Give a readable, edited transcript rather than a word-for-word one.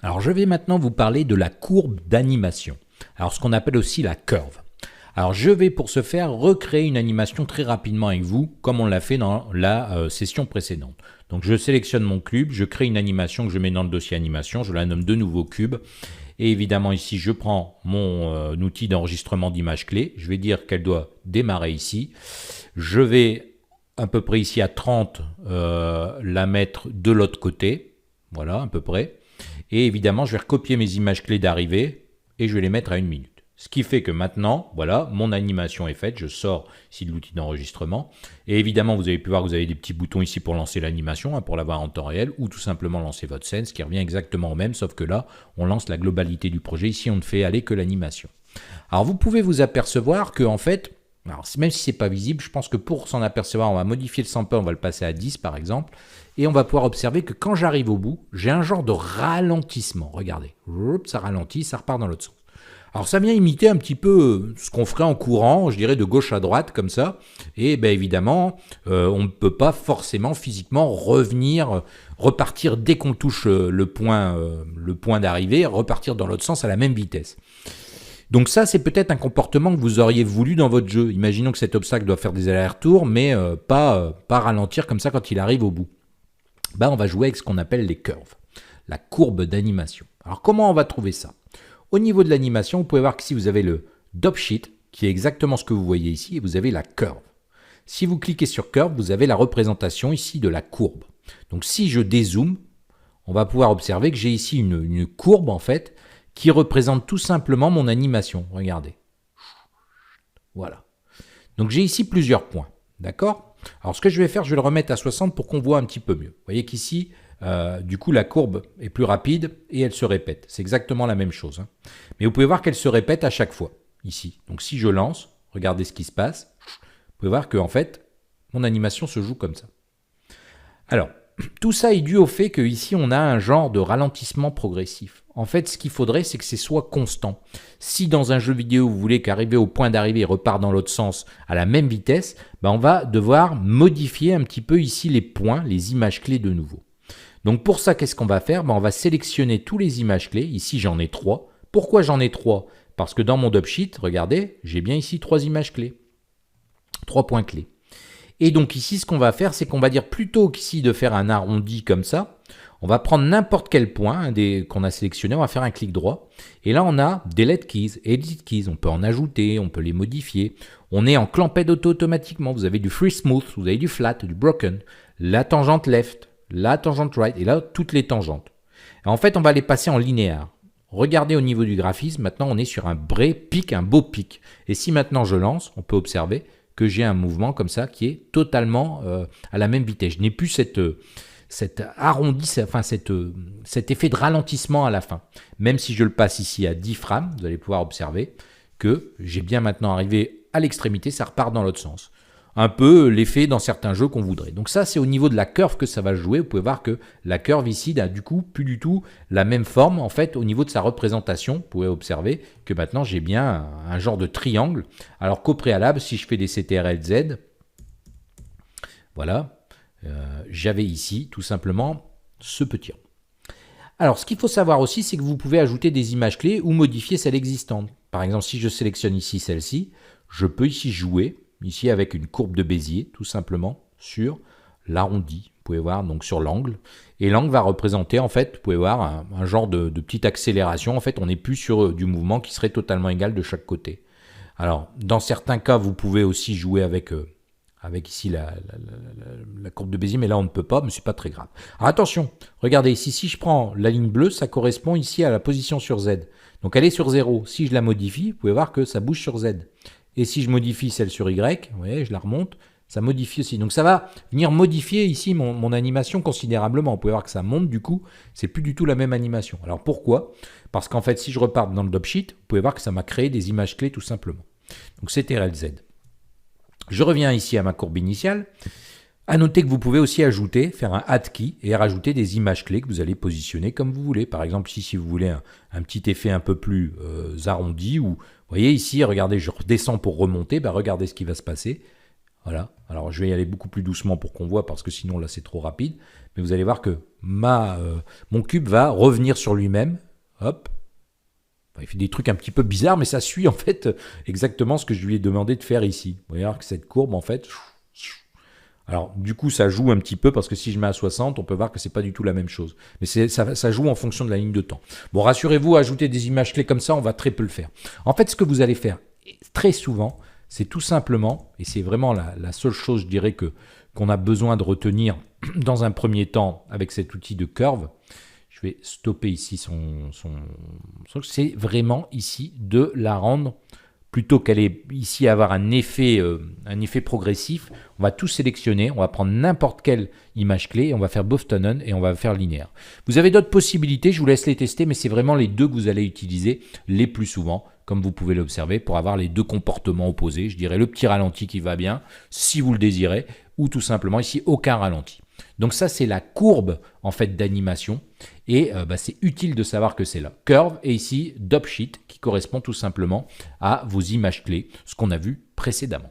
Alors je vais maintenant vous parler de la courbe d'animation, alors ce qu'on appelle aussi la curve. Alors je vais pour ce faire recréer une animation très rapidement avec vous, comme on l'a fait dans la session précédente. Donc je sélectionne mon cube, je crée une animation que je mets dans le dossier animation, je la nomme de nouveau cube. Et évidemment ici je prends mon outil d'enregistrement d'image clé, je vais dire qu'elle doit démarrer ici. Je vais à peu près ici à 30 la mettre de l'autre côté, voilà à peu près. Et évidemment je vais recopier mes images clés d'arrivée et je vais les mettre à 1 minute. Ce qui fait que maintenant, voilà, mon animation est faite, je sors ici de l'outil d'enregistrement. Et évidemment, vous avez pu voir que vous avez des petits boutons ici pour lancer l'animation, pour l'avoir en temps réel, ou tout simplement lancer votre scène, ce qui revient exactement au même, sauf que là, on lance la globalité du projet. Ici, on ne fait aller que l'animation. Alors, vous pouvez vous apercevoir que, en fait, alors, même si ce n'est pas visible, je pense que pour s'en apercevoir, on va modifier le sample, on va le passer à 10 par exemple, et on va pouvoir observer que quand j'arrive au bout, j'ai un genre de ralentissement. Regardez, ça ralentit, ça repart dans l'autre sens. Alors ça vient imiter un petit peu ce qu'on ferait en courant, je dirais de gauche à droite comme ça, et bien évidemment on ne peut pas forcément physiquement repartir dès qu'on touche le point d'arrivée, repartir dans l'autre sens à la même vitesse. Donc ça c'est peut-être un comportement que vous auriez voulu dans votre jeu. Imaginons que cet obstacle doit faire des allers-retours, mais pas ralentir comme ça quand il arrive au bout. Ben, on va jouer avec ce qu'on appelle les curves, la courbe d'animation. Alors comment on va trouver ça ? Au niveau de l'animation, vous pouvez voir qu'ici vous avez le dop sheet, qui est exactement ce que vous voyez ici, et vous avez la curve. Si vous cliquez sur curve, vous avez la représentation ici de la courbe. Donc si je dézoome, on va pouvoir observer que j'ai ici une courbe en fait, qui représente tout simplement mon animation. Regardez. Voilà. Donc j'ai ici plusieurs points. D'accord ? Alors ce que je vais faire, je vais le remettre à 60 pour qu'on voit un petit peu mieux. Vous voyez qu'ici, du coup, la courbe est plus rapide et elle se répète. C'est exactement la même chose. Hein. Mais vous pouvez voir qu'elle se répète à chaque fois, ici. Donc si je lance, regardez ce qui se passe. Vous pouvez voir que en fait, mon animation se joue comme ça. Alors, tout ça est dû au fait qu'ici, on a un genre de ralentissement progressif. En fait, ce qu'il faudrait, c'est que ce soit constant. Si dans un jeu vidéo, vous voulez qu'arriver au point d'arrivée, il repart dans l'autre sens à la même vitesse, ben on va devoir modifier un petit peu ici les points, les images clés de nouveau. Donc pour ça, qu'est-ce qu'on va faire ? Ben on va sélectionner tous les images clés. Ici, j'en ai 3. Pourquoi j'en ai 3 ? Parce que dans mon dop sheet, regardez, j'ai bien ici 3 images clés. 3 points clés. Et donc ici, ce qu'on va faire, c'est qu'on va dire plutôt qu'ici de faire un arrondi comme ça, on va prendre n'importe quel point qu'on a sélectionné, on va faire un clic droit. Et là, on a Delete Keys, Edit Keys. On peut en ajouter, on peut les modifier. On est en clamped auto automatiquement. Vous avez du Free Smooth, vous avez du Flat, du Broken, la tangente Left, la tangente Right, et là, toutes les tangentes. Et en fait, on va les passer en linéaire. Regardez au niveau du graphisme, maintenant, on est sur un vrai pic, un beau pic. Et si maintenant je lance, on peut observer que j'ai un mouvement comme ça qui est totalement à la même vitesse. Je n'ai plus cet arrondi, enfin cet effet de ralentissement à la fin. Même si je le passe ici à 10 frames, vous allez pouvoir observer que j'ai bien maintenant arrivé à l'extrémité, ça repart dans l'autre sens. Un peu l'effet dans certains jeux qu'on voudrait. Donc ça, c'est au niveau de la curve que ça va jouer. Vous pouvez voir que la curve ici n'a du coup plus du tout la même forme. En fait, au niveau de sa représentation, vous pouvez observer que maintenant, j'ai bien un genre de triangle. Alors qu'au préalable, si je fais des CTRL-Z, voilà, j'avais ici tout simplement ce petit rond. Alors, ce qu'il faut savoir aussi, c'est que vous pouvez ajouter des images clés ou modifier celles existantes. Par exemple, si je sélectionne ici celle-ci, je peux ici jouer ici avec une courbe de Bézier, tout simplement, sur l'arrondi. Vous pouvez voir, donc sur l'angle. Et l'angle va représenter, en fait, vous pouvez voir, un genre de petite accélération. En fait, on n'est plus sur du mouvement qui serait totalement égal de chaque côté. Alors, dans certains cas, vous pouvez aussi jouer avec ici la courbe de Bézier, mais là, on ne peut pas, mais ce n'est pas très grave. Alors, attention, regardez ici, si je prends la ligne bleue, ça correspond ici à la position sur Z. Donc, elle est sur 0. Si je la modifie, vous pouvez voir que ça bouge sur Z. Et si je modifie celle sur Y, vous voyez, je la remonte, ça modifie aussi. Donc ça va venir modifier ici mon animation considérablement. Vous pouvez voir que ça monte du coup, c'est plus du tout la même animation. Alors pourquoi ? Parce qu'en fait, si je repars dans le dop sheet, vous pouvez voir que ça m'a créé des images clés tout simplement. Donc c'est TRL-Z. Je reviens ici à ma courbe initiale. À noter que vous pouvez aussi ajouter, faire un add key et rajouter des images clés que vous allez positionner comme vous voulez. Par exemple, ici, si vous voulez un petit effet un peu plus arrondi, ou vous voyez ici, regardez, je redescends pour remonter, ben regardez ce qui va se passer. Voilà. Alors, je vais y aller beaucoup plus doucement pour qu'on voit, parce que sinon, là, c'est trop rapide. Mais vous allez voir que mon cube va revenir sur lui-même. Hop. Il fait des trucs un petit peu bizarres, mais ça suit en fait exactement ce que je lui ai demandé de faire ici. Vous voyez voir que cette courbe, en fait... Alors, du coup, ça joue un petit peu, parce que si je mets à 60, on peut voir que c'est pas du tout la même chose. Mais ça joue en fonction de la ligne de temps. Bon, rassurez-vous, ajouter des images clés comme ça, on va très peu le faire. En fait, ce que vous allez faire très souvent, c'est tout simplement, et c'est vraiment la seule chose, je dirais, qu'on a besoin de retenir dans un premier temps avec cet outil de curve. Je vais stopper ici son c'est vraiment ici de la rendre, plutôt qu'elle est ici à avoir un effet progressif, on va tout sélectionner, on va prendre n'importe quelle image clé, on va faire Boftonen et on va faire linéaire. Vous avez d'autres possibilités, je vous laisse les tester, mais c'est vraiment les deux que vous allez utiliser les plus souvent, comme vous pouvez l'observer, pour avoir les deux comportements opposés. Je dirais le petit ralenti qui va bien, si vous le désirez, ou tout simplement ici aucun ralenti. Donc ça, c'est la courbe en fait d'animation, et c'est utile de savoir que c'est là. Curve, et ici Dopsheet, qui correspond tout simplement à vos images clés, ce qu'on a vu précédemment.